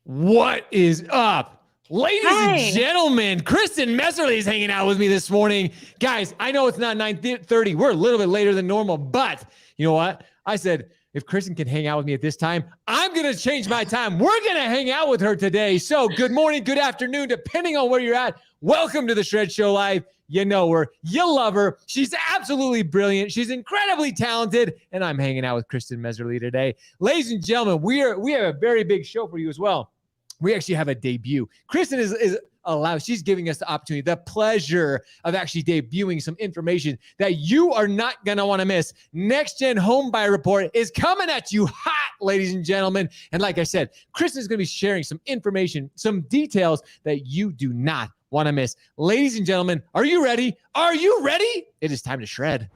What is up? Ladies and Hi. gentlemen, Kristin Messerli is hanging out with me this morning. Guys, I know it's not 9:30. We're a little bit later than normal, but you know what? I said, if Kristin can hang out with me at this time, I'm going to change my time. We're going to hang out with her today. So good morning, good afternoon, depending on where you're at. Welcome to the Shred Show Live. You know her. You love her. She's absolutely brilliant. She's incredibly talented. And I'm hanging out with Kristin Messerli today. Ladies and gentlemen, we have a very big show for you as well. We actually have a debut. Kristin is allowed. She's giving us the opportunity, the pleasure of actually debuting some information that you are not going to want to miss. NextGen Homebuyer Report is coming at you hot, ladies and gentlemen. And like I said, Kristin is going to be sharing some information, some details that you do not want to miss. Ladies and gentlemen, are you ready? Are you ready? It is time to shred.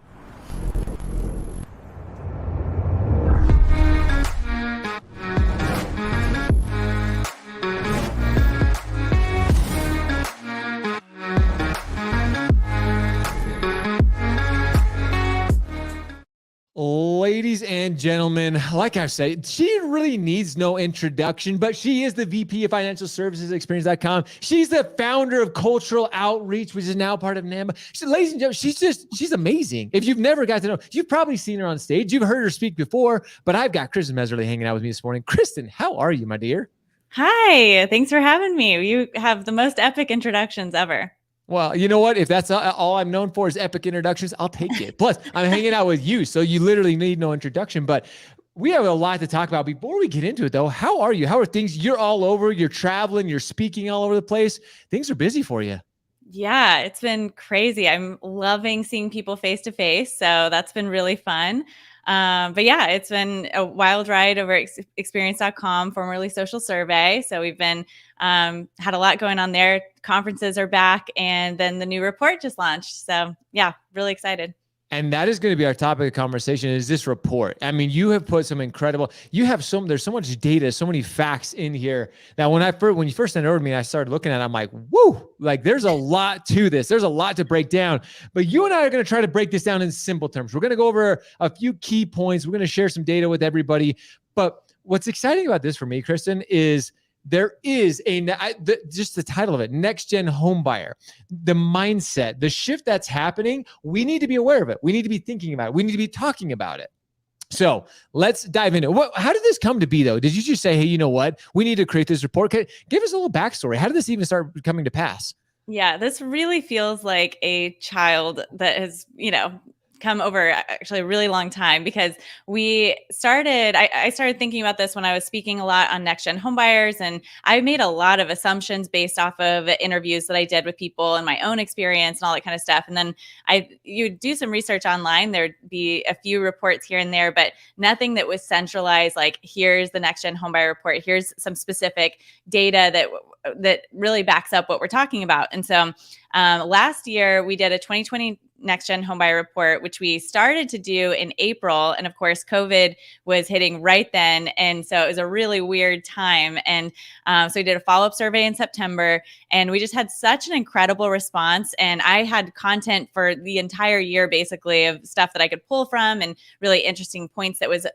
Ladies and gentlemen, like I've said, she really needs no introduction, but she is the VP of Financial Services at Experience.com. She's the founder of Cultural Outreach, which is now part of NAMA. Ladies and gentlemen, she's amazing. If you've never got to know, you've probably seen her on stage. You've heard her speak before, but I've got Kristin Messerli hanging out with me this morning. Kristin, how are you, my dear? Hi. Thanks for having me. You have the most epic introductions ever. Well, you know what? If that's all I'm known for is epic introductions, I'll take it. Plus, I'm hanging out with you, so you literally need no introduction. But we have a lot to talk about. Before we get into it, though, how are you? How are things? You're all over. You're traveling. You're speaking all over the place. Things are busy for you. Yeah, it's been crazy. I'm loving seeing people face to face. So that's been really fun. But yeah, it's been a wild ride over at Experience.com, formerly Social Survey. So we've been had a lot going on there. Conferences are back, and then the new report just launched. So yeah, really excited. And that is going to be our topic of conversation, is this report. I mean, you have put some incredible, there's so much data, so many facts in here that when you first sent it over to me, I started looking at it, I'm like, woo, like there's a lot to this. There's a lot to break down. But you and I are going to try to break this down in simple terms. We're going to go over a few key points. We're going to share some data with everybody. But what's exciting about this for me, Kristin, is there is just the title of it, NextGen Homebuyer, the mindset, the shift that's happening. We need to be aware of it. We need to be thinking about it. We need to be talking about it. So let's dive into it. How did this come to be, though? Did you just say, hey, you know what? We need to create this report? Give us a little backstory. How did this even start coming to pass? Yeah, this really feels like a child that has, come over actually a really long time, because I started thinking about this when I was speaking a lot on NextGen Homebuyers, and I made a lot of assumptions based off of interviews that I did with people and my own experience and all that kind of stuff. And then you do some research online, there'd be a few reports here and there, but nothing that was centralized, like here's the NextGen Homebuyer Report, here's some specific data that really backs up what we're talking about. And so last year we did a 2020 NextGen Homebuyer Report, which we started to do in April. And of course, COVID was hitting right then. And so it was a really weird time. And so we did a follow-up survey in September, and we just had such an incredible response. And I had content for the entire year, basically, of stuff that I could pull from and really interesting points that was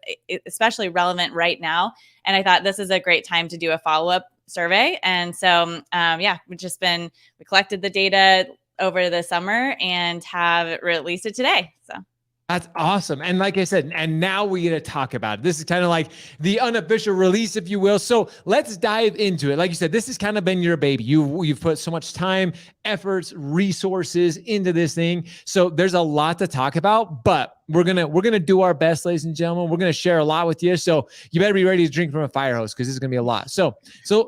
especially relevant right now. And I thought this is a great time to do a follow-up survey. And so, we collected the data over the summer and have released it today. So that's awesome. And like I said, and now we get to talk about it. This is kind of like the unofficial release, if you will. So let's dive into it. Like you said, this has kind of been your baby. You've put so much time, efforts, resources into this thing. So there's a lot to talk about, but we're gonna do our best, ladies and gentlemen. We're gonna share a lot with you. So you better be ready to drink from a fire hose, because this is gonna be a lot. So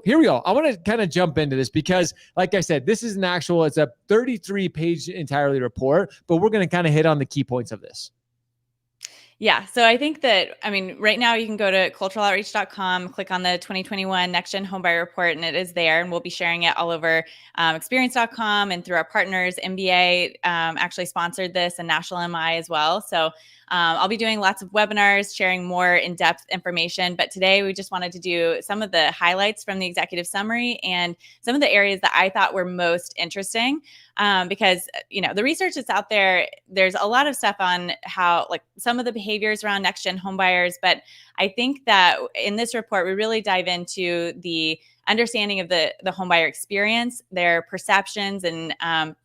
here we go. I want to kind of jump into this because, like I said, this is it's a 33-page entirely report, but we're gonna kind of hit on the key points of this. Yeah. So I think that, right now you can go to culturaloutreach.com, click on the 2021 NextGen Homebuyer Report, and it is there. And we'll be sharing it all over experience.com and through our partners. MBA actually sponsored this, and National MI as well. So I'll be doing lots of webinars, sharing more in-depth information. But today we just wanted to do some of the highlights from the executive summary and some of the areas that I thought were most interesting. Because, the research that's out there, there's a lot of stuff on how, like, some of the behaviors around next-gen homebuyers. But I think that in this report, we really dive into the understanding of the homebuyer experience, their perceptions and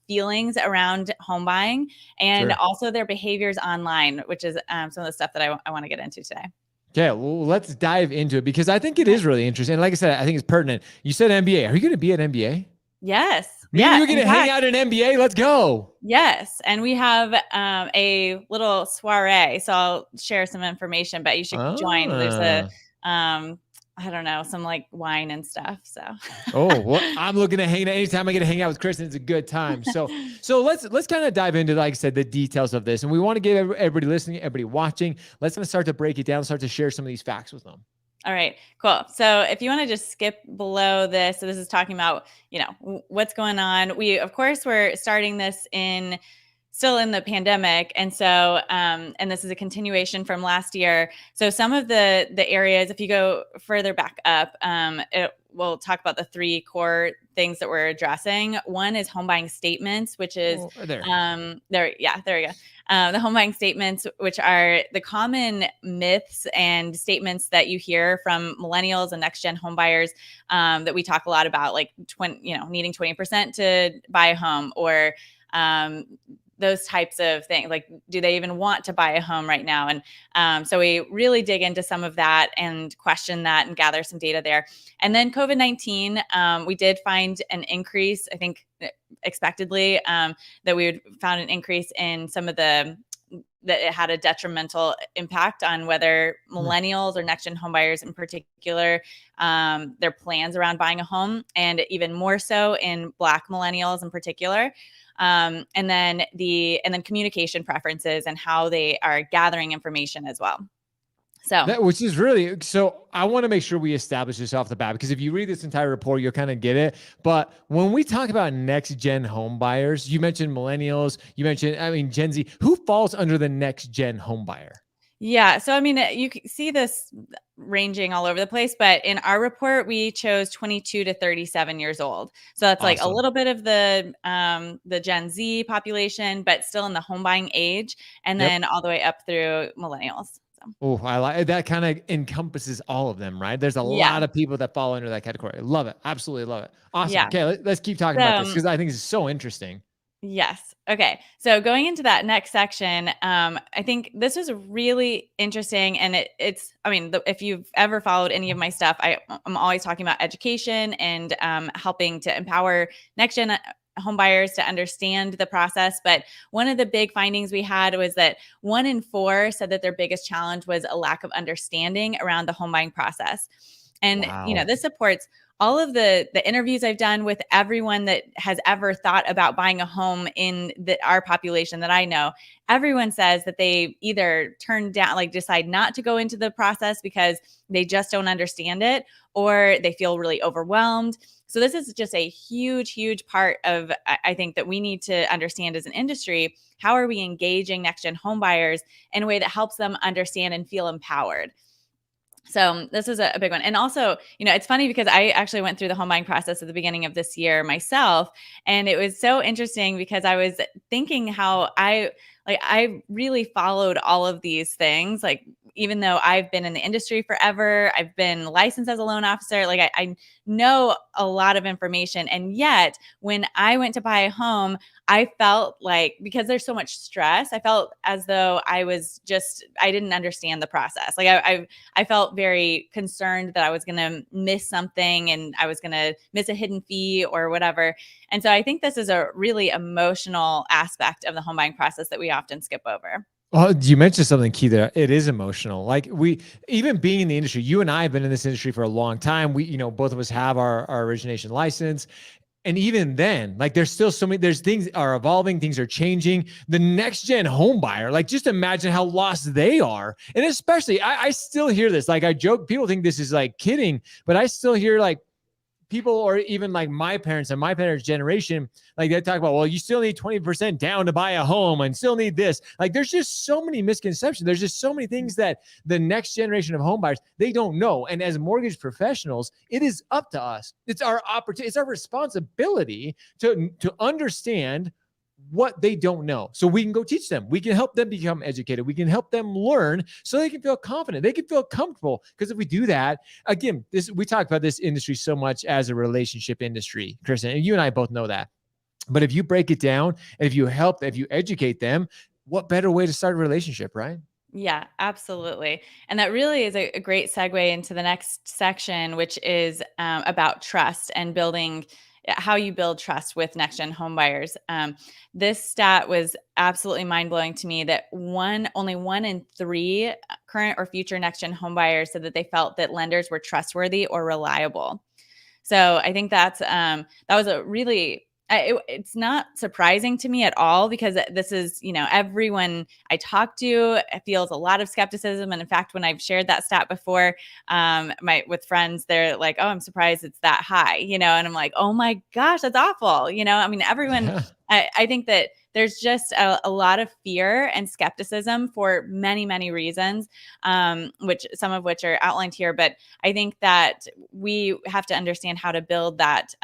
feelings around home buying, and also their behaviors online, which is some of the stuff that I want to get into today. Okay, well, let's dive into it because I think it is really interesting. And like I said, I think it's pertinent. You said NBA. Are you going to be at NBA? Yes. Maybe you're going to hang out in NBA. Let's go. Yes. And we have a little soiree. So I'll share some information, but you should join. There's a, I don't know, some like wine and stuff. So, well, I'm looking to hang out. Anytime I get to hang out with Kristin, it's a good time. So let's kind of dive into, like I said, the details of this. And we want to give everybody listening, everybody watching, let's kind of start to break it down, start to share some of these facts with them. All right, cool. So if you want to just skip below this, so this is talking about, what's going on. We, of course, we're starting this still in the pandemic. And so, and this is a continuation from last year. So some of the areas, if you go further back up, we'll talk about the 3 core things that we're addressing. One is home buying statements, which is, there we go. The home buying statements, which are the common myths and statements that you hear from millennials and next-gen home buyers that we talk a lot about, like needing 20% to buy a home, or those types of things. Like, do they even want to buy a home right now? And so we really dig into some of that and question that and gather some data there. And then COVID-19, we did find an increase, I think expectedly, that we found an increase in some of that it had a detrimental impact on whether millennials or next-gen homebuyers in particular, their plans around buying a home, and even more so in Black millennials in particular. And then communication preferences and how they are gathering information as well. So which is really, so I want to make sure we establish this off the bat, because if you read this entire report, you'll kind of get it. But when we talk about next-gen home buyers, you mentioned millennials, Gen Z, who falls under the next-gen home buyer? Yeah. So, you can see this ranging all over the place, but in our report, we chose 22 to 37 years old. So that's like a little bit of the Gen Z population, but still in the home buying age, and then all the way up through millennials. Oh, I like that. Kind of encompasses all of them, right? There's a lot of people that fall under that category. Love it. Absolutely love it. Awesome. Yeah. Okay, let's keep talking about this, because I think it's so interesting. Yes. Okay. So going into that next section, I think this is really interesting, and if you've ever followed any of my stuff, I'm always talking about education and helping to empower next-gen home buyers to understand the process. But one of the big findings we had was that 1 in 4 said that their biggest challenge was a lack of understanding around the home buying process. And, this supports all of the interviews I've done with everyone that has ever thought about buying a home in our population that I know. Everyone says that they either turn down, like decide not to go into the process because they just don't understand it, or they feel really overwhelmed. So this is just a huge, huge part of, I think, that we need to understand as an industry. How are we engaging next-gen home buyers in a way that helps them understand and feel empowered? So this is a big one. And also, it's funny because I actually went through the home buying process at the beginning of this year myself. And it was so interesting because I was thinking how I really followed all of these things. Like, even though I've been in the industry forever, I've been licensed as a loan officer, like I know a lot of information. And yet when I went to buy a home, I felt like, because there's so much stress, I felt as though I didn't understand the process. Like I felt very concerned that I was going to miss something, and I was going to miss a hidden fee or whatever. And so I think this is a really emotional aspect of the home buying process that we often skip over. Well, you mentioned something key there. It is emotional. Like, even being in the industry, you and I have been in this industry for a long time. We, both of us have our origination license. And even then, like, there's still things are evolving, things are changing. The next gen home buyer, like, just imagine how lost they are. And especially, I still hear this, like, I joke, people think this is like kidding, but I still hear like people, or even like my parents and my parents' generation, like, they talk about, well, you still need 20% down to buy a home and still need this. Like, there's just so many misconceptions. There's just so many things that the next generation of home buyers, they don't know. And as mortgage professionals, it is up to us. It's our opportunity. It's our responsibility to understand what they don't know. So we can go teach them. We can help them become educated. We can help them learn so they can feel confident. They can feel comfortable. Because if we do that, again, we talk about this industry so much as a relationship industry, Kristin, and you and I both know that. But if you break it down and if you educate them, what better way to start a relationship, right? Yeah, absolutely. And that really is a great segue into the next section, which is about trust and building how you build trust with next-gen homebuyers. This stat was absolutely mind-blowing to me that only 1 in 3 current or future next-gen homebuyers said that they felt that lenders were trustworthy or reliable. So I think that was a really it's not surprising to me at all, because this is, everyone I talk to feels a lot of skepticism. And in fact, when I've shared that stat before, with friends, they're like, "Oh, I'm surprised it's that high," and I'm like, "Oh my gosh, that's awful." I mean, everyone. Yeah. I think that there's just a lot of fear and skepticism for many, many reasons, which some of which are outlined here. But I think that we have to understand how to build that.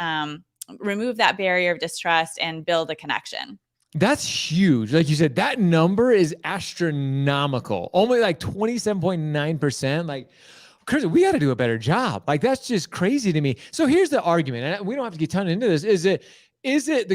Remove that barrier of distrust and build a connection. That's huge. Like you said, that number is astronomical. Only like 27.9%. Like, Chris, we got to do a better job. Like, that's just crazy to me. So here's the argument, and we don't have to get ton into this. Is it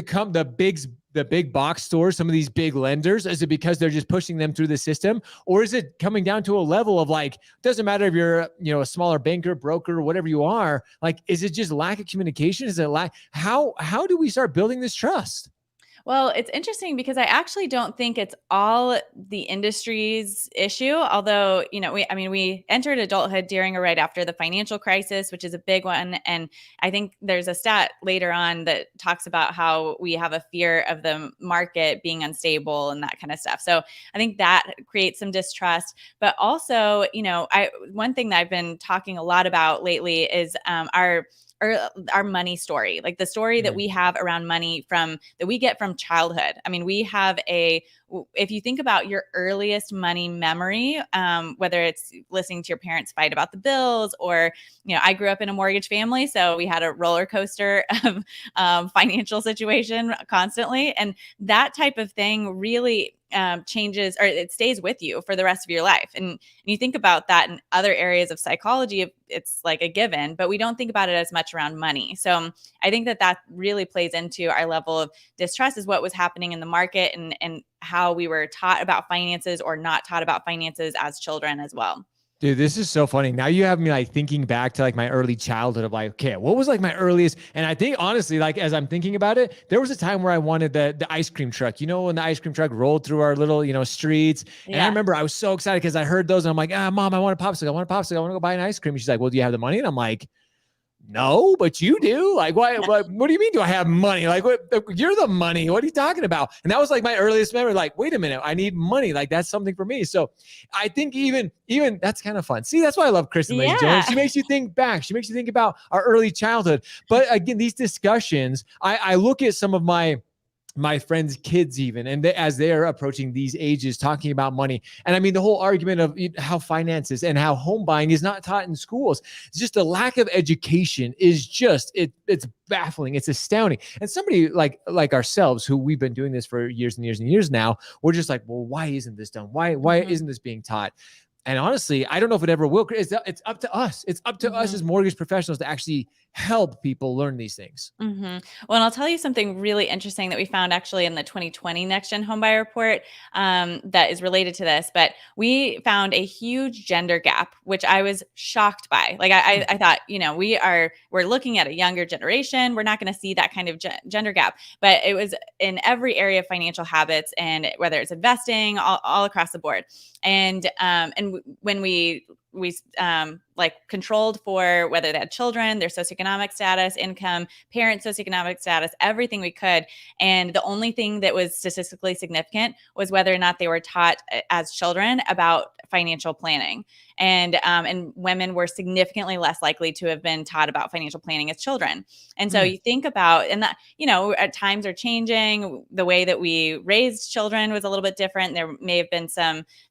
the big box stores, some of these big lenders? Is it because they're just pushing them through the system? Or is it coming down to a level of like, doesn't matter if you're, a smaller banker, broker, whatever you are, like, is it just lack of communication? Is it how do we start building this trust? Well, it's interesting because I actually don't think it's all the industry's issue. Although, we entered adulthood during or right after the financial crisis, which is a big one. And I think there's a stat later on that talks about how we have a fear of the market being unstable and that kind of stuff. So I think that creates some distrust. But also, one thing that I've been talking a lot about lately is our money story, like the story that we have around money that we get from childhood. I mean, if you think about your earliest money memory, whether it's listening to your parents fight about the bills or, I grew up in a mortgage family, so we had a roller coaster of financial situation constantly. And that type of thing really changes, or it stays with you for the rest of your life. And you think about that in other areas of psychology, it's like a given, but we don't think about it as much around money. So I think that really plays into our level of distrust, is what was happening in the market and how we were taught about finances or not taught about finances as children as well. Dude, this is so funny. Now you have me like thinking back to like my early childhood of like, okay, what was like my earliest? And I think honestly, like as I'm thinking about it, there was a time where I wanted the ice cream truck, when the ice cream truck rolled through our little, streets. And I remember I was so excited because I heard those and I'm like, Mom, I want a popsicle. I want a popsicle. I want to go buy an ice cream. And she's like, well, do you have the money? And I'm like, no, but you do. Like, what do you mean? Do I have money? Like, what? You're the money. What are you talking about? And that was like my earliest memory. Like, wait a minute, I need money. Like, that's something for me. So I think even that's kind of fun. See, that's why I love Kristin, ladies and gentlemen. She makes you think back. She makes you think about our early childhood. But again, these discussions, I look at some of my friends' kids even, and as they are approaching these ages, talking about money. And I mean, the whole argument of how finances and how home buying is not taught in schools. It's just a lack of education is just, it's baffling. It's astounding. And somebody like ourselves, who we've been doing this for years and years and years now, we're just like, well, why isn't this done? Why isn't this being taught? And honestly, I don't know if it ever will. It's up to us. It's up to us as mortgage professionals to actually help people learn these things. Well, and I'll tell you something really interesting that we found actually in the 2020 NextGen Homebuyer Report that is related to this. But we found a huge gender gap, which I was shocked by. Like I thought, we're looking at a younger generation. We're not going to see that kind of gender gap. But it was in every area of financial habits, and whether it's investing, all across the board. And when we controlled for whether they had children, their socioeconomic status, income, parent socioeconomic status, everything we could. And the only thing that was statistically significant was whether or not they were taught as children about financial planning. And women were significantly less likely to have been taught about financial planning as children. And so you think about, and that, at times are changing. The way that we raised children was a little bit different. There may have been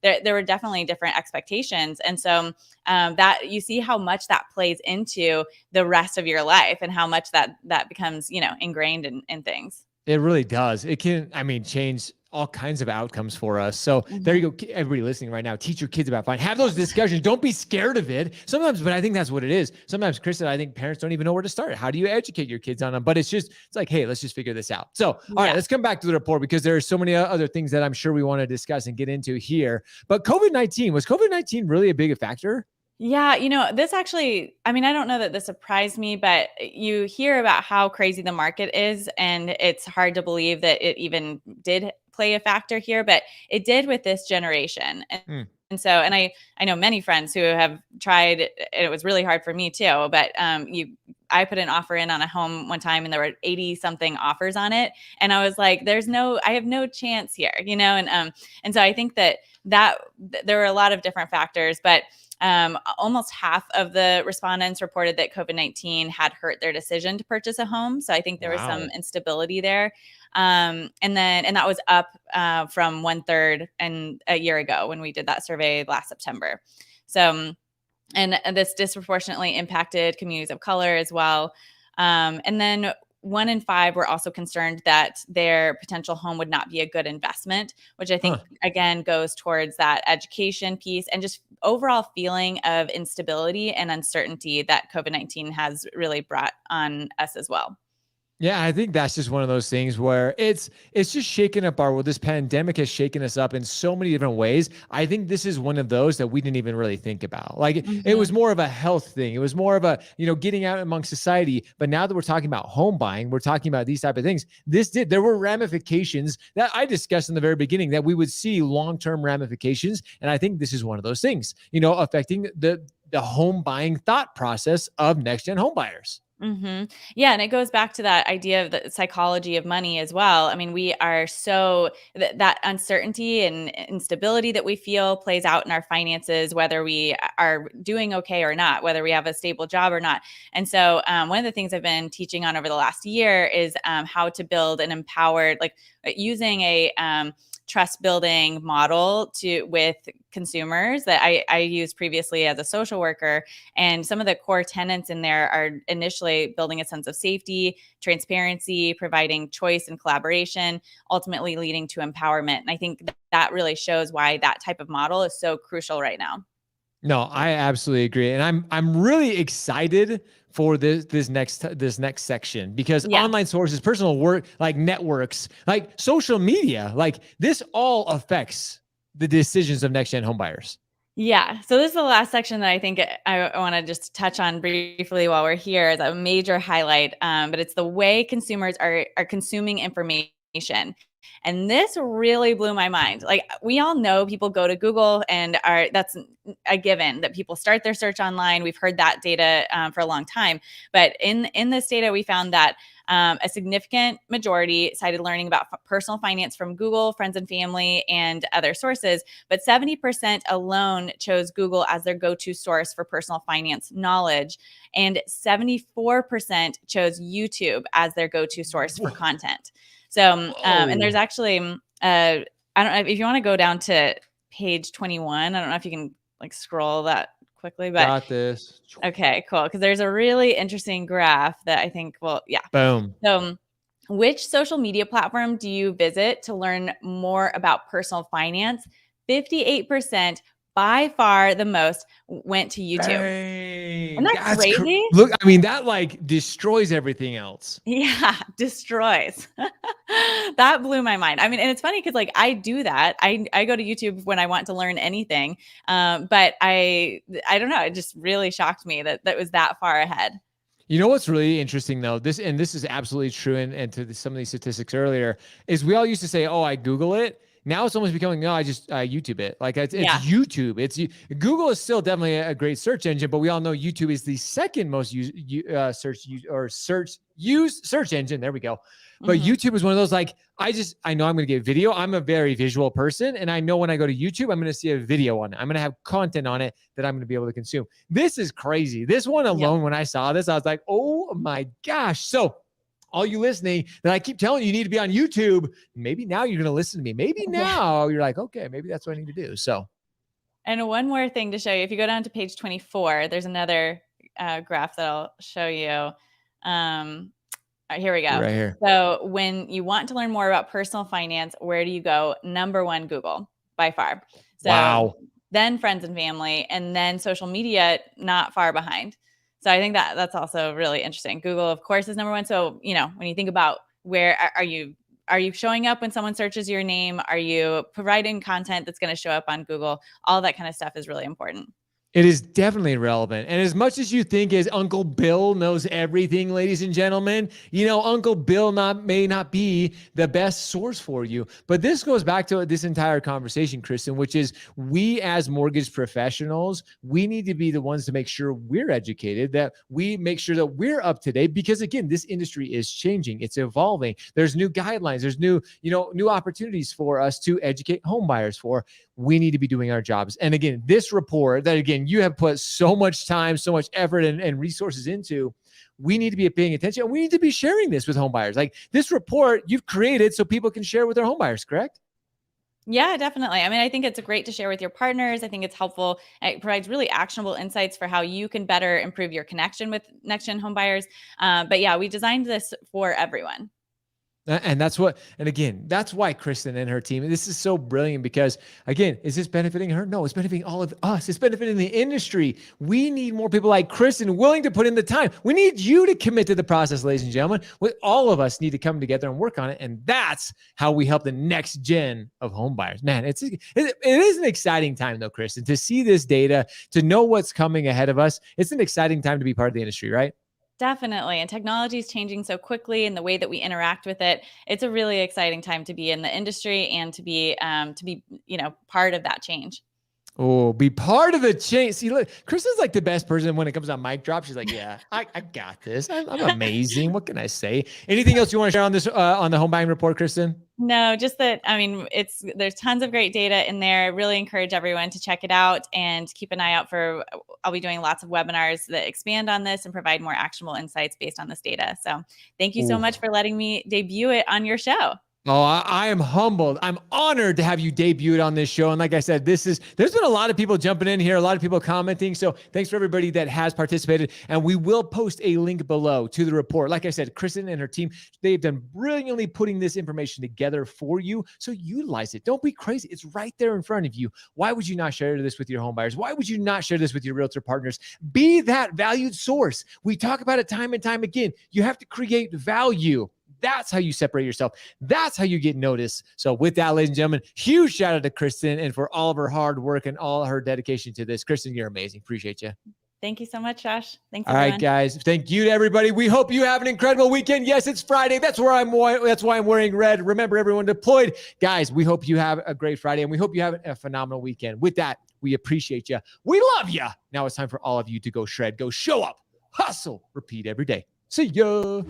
there were definitely different expectations. And so that you see how much that plays into the rest of your life and how much that becomes, ingrained in things. It really does. It can, I mean, change all kinds of outcomes for us. So there Mhm. you go. Everybody listening right now, teach your kids about finance. Have those Yes. discussions. Don't be scared of it. Sometimes, but I think that's what it is. Sometimes, Kristen, I think parents don't even know where to start. How do you educate your kids on them? But it's like, hey, let's just figure this out. So, all right, Yeah. let's come back to the report because there are so many other things that I'm sure we want to discuss and get into here. But was COVID-19 really a big factor? Yeah, this actually, I mean, I don't know that this surprised me, but you hear about how crazy the market is, and it's hard to believe that it even did play a factor here, but it did with this generation. Hmm. And so, and I know many friends who have tried, and it was really hard for me too, but I put an offer in on a home one time and there were 80 something offers on it. And I was like, I have no chance here, and so I think that there were a lot of different factors, but almost half of the respondents reported that COVID-19 had hurt their decision to purchase a home. So I think there was some Wow. instability there. And that was up from 1/3 and a year ago when we did that survey last September. So, and this disproportionately impacted communities of color as well. And then 1 in 5 were also concerned that their potential home would not be a good investment, which I think, Huh. again, goes towards that education piece and just overall feeling of instability and uncertainty that COVID-19 has really brought on us as well. Yeah, I think that's just one of those things where it's just shaking up our world. This pandemic has shaken us up in so many different ways. I think this is one of those that we didn't even really think about. Like it was Mhm. more of a health thing. It was more of a, getting out among society. But now that we're talking about home buying, we're talking about these type of things. There were ramifications that I discussed in the very beginning that we would see long-term ramifications. And I think this is one of those things, affecting the home buying thought process of next gen home buyers. Yeah, and it goes back to that idea of the psychology of money as well. I mean, we are that uncertainty and instability that we feel plays out in our finances, whether we are doing okay or not, whether we have a stable job or not. And so, one of the things I've been teaching on over the last year is how to build an empowered, like using a trust building model with consumers that I used previously as a social worker. And some of the core tenets in there are initially building a sense of safety, transparency, providing choice and collaboration, ultimately leading to empowerment. And I think that really shows why that type of model is so crucial right now. No, I absolutely agree, and I'm really excited for this next section because Yeah. online sources, personal work, like networks, like social media, like this all affects the decisions of next gen homebuyers. Yeah. So this is the last section that I think I want to just touch on briefly while we're here as a major highlight. But it's the way consumers are consuming information. And this really blew my mind. Like we all know people go to Google and that's a given that people start their search online. We've heard that data for a long time. But in this data, we found that a significant majority cited learning about personal finance from Google, friends and family, and other sources. But 70% alone chose Google as their go-to source for personal finance knowledge. And 74% chose YouTube as their go-to source for content. So, and there's Whoa. actually, I don't know if you want to go down to page 21. I don't know if you can like scroll that quickly, but Got this. okay, cool. Because there's a really interesting graph that I think, well, yeah. Boom. So, which social media platform do you visit to learn more about personal finance? 58%, by far the most, went to YouTube. Isn't Dang. that crazy? Look, I mean, that like destroys everything else. Yeah, destroys. That blew my mind. I mean, and it's funny because like I do that. I go to YouTube when I want to learn anything, but I don't know. It just really shocked me that was that far ahead. You know what's really interesting though, this is absolutely true, and some of these statistics earlier is we all used to say, "Oh, I Google it." Now it's almost becoming, "No, I just YouTube it." Like it's Yeah. YouTube. Google is still definitely a great search engine, but we all know YouTube is the second most used search engine. There we go. But Hmm. YouTube is one of those like I know I'm going to get video. I'm a very visual person, and I know when I go to YouTube, I'm going to see a video on it. I'm going to have content on it that I'm going to be able to consume. This is crazy. This one Yep. alone, when I saw this, I was like, "Oh my gosh!" So all you listening that I keep telling you need to be on YouTube, maybe now you're going to listen to me. Maybe Yeah. now you're like, okay, maybe that's what I need to do. So, And one more thing to show you. If you go down to page 24, there's another graph that I'll show you. Um, Here we go. Right here. So when you want to learn more about personal finance, where do you go? Number one, Google, by far. So Wow. then friends and family, and then social media, not far behind. So I think that that's also really interesting. Google, of course, is number one. So, when you think about where are you showing up when someone searches your name? Are you providing content that's going to show up on Google? All that kind of stuff is really important. It is definitely relevant. And as much as you think as Uncle Bill knows everything, ladies and gentlemen, Uncle Bill may not be the best source for you. But this goes back to this entire conversation, Kristin, which is we as mortgage professionals, we need to be the ones to make sure we're educated, that we make sure that we're up to date, because again, this industry is changing. It's evolving. There's new guidelines. There's new opportunities for us to educate home buyers for. We need to be doing our jobs. And again, this report that, again, you have put so much time, so much effort and resources into, we need to be paying attention. And we need to be sharing this with home buyers. Like this report you've created so people can share with their home buyers, correct? Yeah, definitely. I mean, I think it's great to share with your partners. I think it's helpful. It provides really actionable insights for how you can better improve your connection with NextGen home buyers. But yeah, we designed this for everyone. And that's why Kristin and her team, this is so brilliant, because again, is this benefiting her? No, it's benefiting all of us. It's benefiting the industry. We need more people like Kristin willing to put in the time. We need you to commit to the process, ladies and gentlemen. All of us need to come together and work on it. And that's how we help the next gen of home buyers. Man, it is an exciting time though, Kristin, to see this data, to know what's coming ahead of us. It's an exciting time to be part of the industry, right? Definitely. And technology is changing so quickly, and the way that we interact with it, it's a really exciting time to be in the industry and to be part of that change. Oh, be part of the change. See, look, Kristin's like the best person when it comes on mic drop. She's like, yeah, I got this. I'm amazing. What can I say? Anything else you want to share on this, on the home buying report, Kristin? No, just that, I mean, there's tons of great data in there. Really encourage everyone to check it out and keep an eye out for, I'll be doing lots of webinars that expand on this and provide more actionable insights based on this data. So thank you so much for letting me debut it on your show. Oh, I am humbled. I'm honored to have you debuted on this show. And like I said, there's been a lot of people jumping in here, a lot of people commenting. So thanks for everybody that has participated. And we will post a link below to the report. Like I said, Kristin and her team, they've done brilliantly putting this information together for you. So utilize it. Don't be crazy. It's right there in front of you. Why would you not share this with your home buyers? Why would you not share this with your realtor partners? Be that valued source. We talk about it time and time again. You have to create value. That's how you separate yourself. That's how you get noticed. So with that, ladies and gentlemen, huge shout out to Kristin and for all of her hard work and all her dedication to this. Kristin, you're amazing. Appreciate you. Thank you so much, Josh. Thanks, everyone. All right, guys. Thank you to everybody. We hope you have an incredible weekend. Yes, it's Friday. That's why I'm wearing red. Remember, everyone deployed. Guys, we hope you have a great Friday, and we hope you have a phenomenal weekend. With that, we appreciate you. We love you. Now it's time for all of you to go shred, go show up, hustle, repeat every day. See ya.